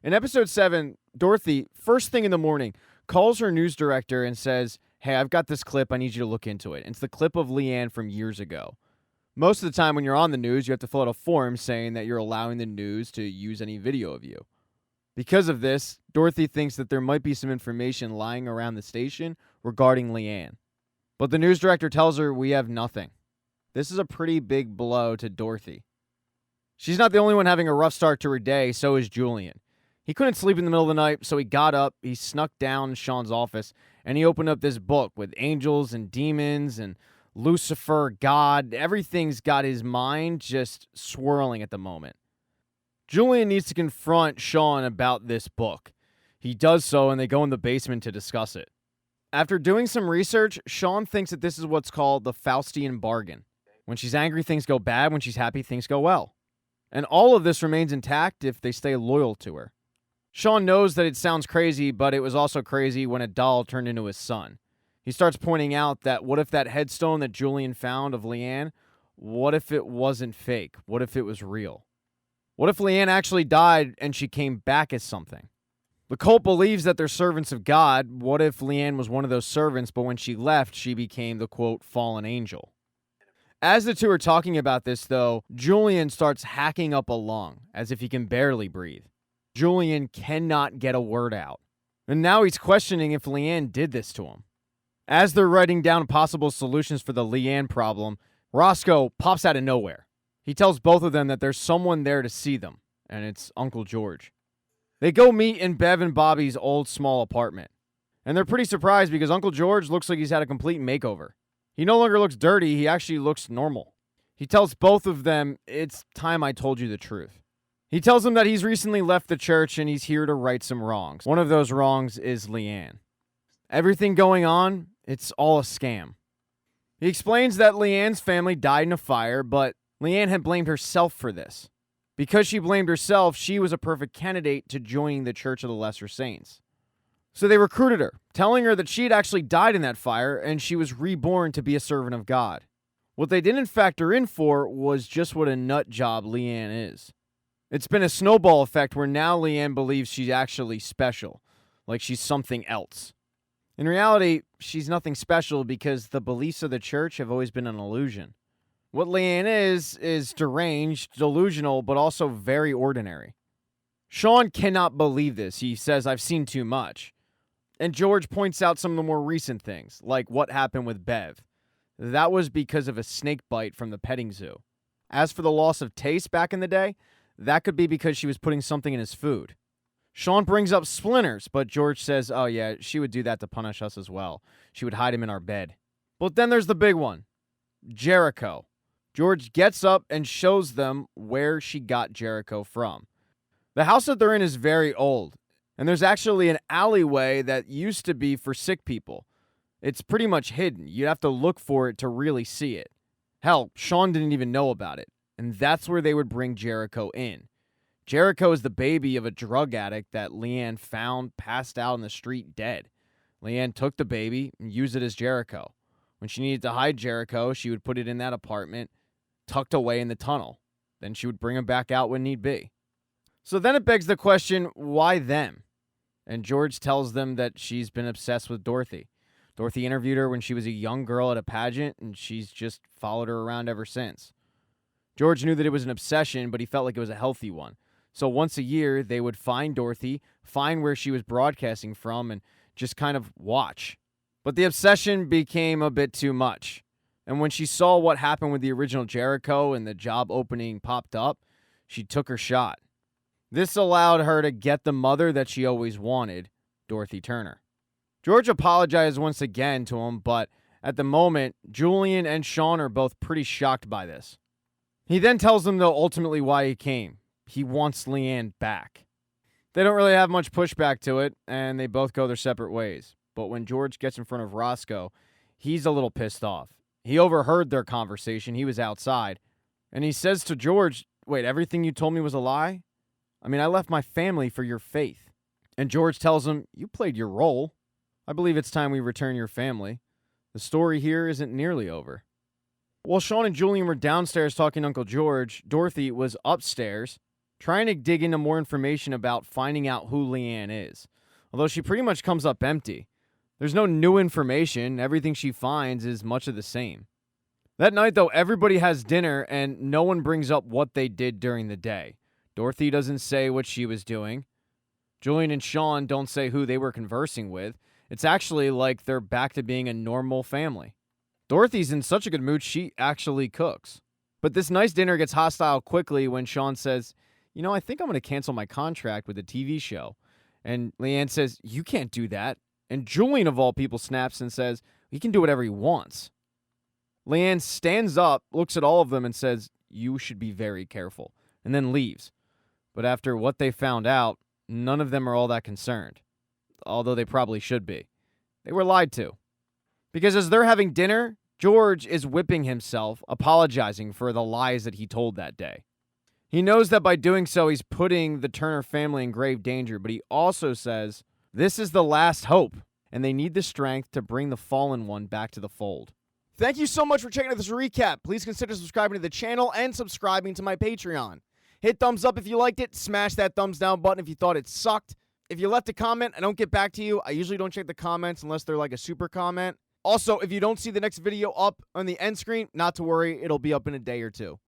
In episode 7, Dorothy, first thing in the morning, calls her news director and says, "Hey, I've got this clip. I need you to look into it." It's the clip of Leanne from years ago. Most of the time when you're on the news, you have to fill out a form saying that you're allowing the news to use any video of you. Because of this, Dorothy thinks that there might be some information lying around the station regarding Leanne. But the news director tells her we have nothing. This is a pretty big blow to Dorothy. She's not the only one having a rough start to her day, so is Julian. He couldn't sleep in the middle of the night, so he got up, he snuck down to Sean's office, and he opened up this book with angels and demons and Lucifer, God. Everything's got his mind just swirling at the moment. Julian needs to confront Sean about this book. He does so, and they go in the basement to discuss it. After doing some research, Sean thinks that this is what's called the Faustian bargain. When she's angry, things go bad. When she's happy, things go well. And all of this remains intact if they stay loyal to her. Sean knows that it sounds crazy, but it was also crazy when a doll turned into his son. He starts pointing out that what if that headstone that Julian found of Leanne, what if it wasn't fake? What if it was real? What if Leanne actually died and she came back as something? The cult believes that they're servants of God. What if Leanne was one of those servants, but when she left, she became the, quote, fallen angel? As the two are talking about this, though, Julian starts hacking up a lung, as if he can barely breathe. Julian cannot get a word out. And now he's questioning if Leanne did this to him. As they're writing down possible solutions for the Leanne problem, Roscoe pops out of nowhere. He tells both of them that there's someone there to see them, and it's Uncle George. They go meet in Bev and Bobby's old small apartment. And they're pretty surprised because Uncle George looks like he's had a complete makeover. He no longer looks dirty, he actually looks normal. He tells both of them, "It's time I told you the truth." He tells them that he's recently left the church and he's here to right some wrongs. One of those wrongs is Leanne. Everything going on, it's all a scam. He explains that Leanne's family died in a fire, but Leanne had blamed herself for this. Because she blamed herself, she was a perfect candidate to joining the Church of the Lesser Saints. So they recruited her, telling her that she had actually died in that fire and she was reborn to be a servant of God. What they didn't factor in for was just what a nut job Leanne is. It's been a snowball effect where now Leanne believes she's actually special, like she's something else. In reality, she's nothing special because the beliefs of the church have always been an illusion. What Leanne is deranged, delusional, but also very ordinary. Sean cannot believe this. He says, "I've seen too much." And George points out some of the more recent things, like what happened with Bev. That was because of a snake bite from the petting zoo. As for the loss of taste back in the day, that could be because she was putting something in his food. Sean brings up splinters, but George says, "Oh yeah, she would do that to punish us as well. She would hide him in our bed." But then there's the big one, Jericho. George gets up and shows them where she got Jericho from. The house that they're in is very old, and there's actually an alleyway that used to be for sick people. It's pretty much hidden. You'd have to look for it to really see it. Hell, Sean didn't even know about it, and that's where they would bring Jericho in. Jericho is the baby of a drug addict that Leanne found passed out in the street dead. Leanne took the baby and used it as Jericho. When she needed to hide Jericho, she would put it in that apartment, tucked away in the tunnel. Then she would bring him back out when need be. So then it begs the question, why them? And George tells them that she's been obsessed with Dorothy. Dorothy interviewed her when she was a young girl at a pageant, and she's just followed her around ever since. George knew that it was an obsession, but he felt like it was a healthy one. So once a year, they would find Dorothy, find where she was broadcasting from, and just kind of watch. But the obsession became a bit too much. And when she saw what happened with the original Jericho and the job opening popped up, she took her shot. This allowed her to get the mother that she always wanted, Dorothy Turner. George apologized once again to him, but at the moment, Julian and Sean are both pretty shocked by this. He then tells them, though, ultimately why he came. He wants Leanne back. They don't really have much pushback to it, and they both go their separate ways. But when George gets in front of Roscoe, he's a little pissed off. He overheard their conversation. He was outside. And he says to George, "Wait, everything you told me was a lie? I mean, I left my family for your faith." And George tells him, "You played your role. I believe it's time we return your family. The story here isn't nearly over." While Sean and Julian were downstairs talking to Uncle George, Dorothy was upstairs, trying to dig into more information about finding out who Leanne is, although she pretty much comes up empty. There's no new information. Everything she finds is much of the same. That night, though, everybody has dinner and no one brings up what they did during the day. Dorothy doesn't say what she was doing. Julian and Sean don't say who they were conversing with. It's actually like they're back to being a normal family. Dorothy's in such a good mood, she actually cooks. But this nice dinner gets hostile quickly when Sean says, I think I'm going to cancel my contract with the TV show. And Leanne says, you can't do that. And Julian, of all people, snaps and says, he can do whatever he wants. Leanne stands up, looks at all of them, and says, you should be very careful, and then leaves. But after what they found out, none of them are all that concerned, although they probably should be. They were lied to. Because as they're having dinner, George is whipping himself, apologizing for the lies that he told that day. He knows that by doing so, he's putting the Turner family in grave danger, but he also says, this is the last hope, and they need the strength to bring the fallen one back to the fold. Thank you so much for checking out this recap. Please consider subscribing to the channel and subscribing to my Patreon. Hit thumbs up if you liked it. Smash that thumbs down button if you thought it sucked. If you left a comment, I don't get back to you. I usually don't check the comments unless they're like a super comment. Also, if you don't see the next video up on the end screen, not to worry, it'll be up in a day or two.